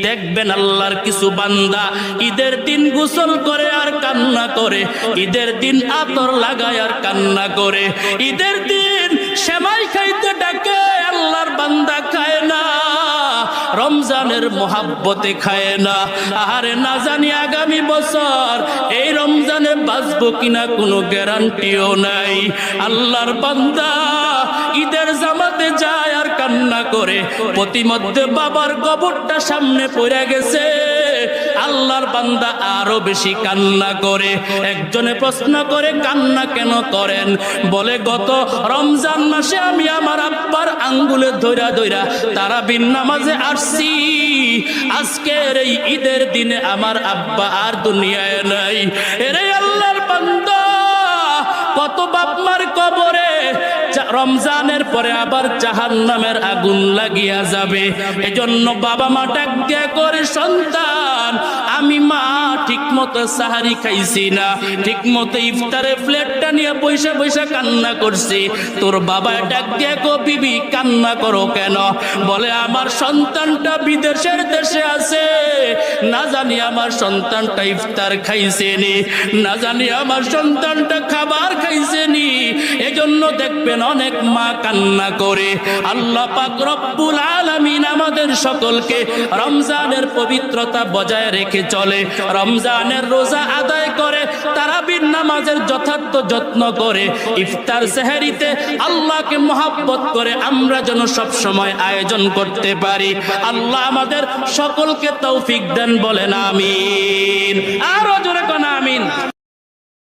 দেখবেন আল্লাহর কিছু বান্দা ঈদের দিন গোসল করে আর কান্না করে, ঈদের দিন আতর লাগায় আর কান্না করে, ঈদের দিন সেমাই খাইতে ডাকে, আল্লাহর বান্দা খায় না, রমজানের মোহাব্বতে খায় না। আরে না জানি আগামী বছর এই রমজানে বাঁচবো কিনা কোনো গ্যারান্টিও নাই। আল্লাহর বান্দা ঈদের জামাতে যায় আর কান্না করে, প্রতিমধ্যে বাবার কবরটা সামনে পড়ে গেছে, আল্লাহর বান্দা আরো বেশি কান্না করে। একজনে প্রশ্ন করে, কান্না কেন করেন? বলে, গত রমজান মাসে আমি আমার আব্বার আঙ্গুলে ধইরা ধইরা তারাবির নামাজে আসছি, আজকের এই ঈদের দিনে আমার আব্বা আর দুনিয়ায় নাই। এরে আল্লাহর বান্দা, কত বাপ মার কবরে রমজানের পরে আবার জাহান্নামের আগুন লাগিয়া যাবে। এজন্য বাবা মা ডাক দিয়া করে, সন্তান আমি মা ঠিক মতো সাহারি খাইছি না, ঠিক মতো ইফতারে প্লেটটা নিয়ে পয়সা পয়সা কান্না করছি। তোর বাবা ডাক দিয়া কো, বিবি কান্না করো কেন? বলে, আমার সন্তানটা বিদেশের দেশে আছে, না জানি আমার সন্তানটা ইফতার খাইছেনি, না জানি আমার সন্তানটা খাবার খাইছেনি। এজন্য দেখবেন অনেক মা কান্না করে। আল্লাহ পাক রব্বুল আলামিন আমাদের সকলকে রমজানের পবিত্রতা বজায় রেখে চলে, রমজানের রোজা আদায় করে, তারাবির নামাজের যথার্থ যত্ন করে, ইফতার সেহরিতে আল্লাহকে মহব্বত করে আমরা যেন সব সময় আয়োজন করতে পারি। আল্লাহ আমাদের সকলকে তৌফিক দেন, বলেন আমিন। আরো জোরে কোন আমিন।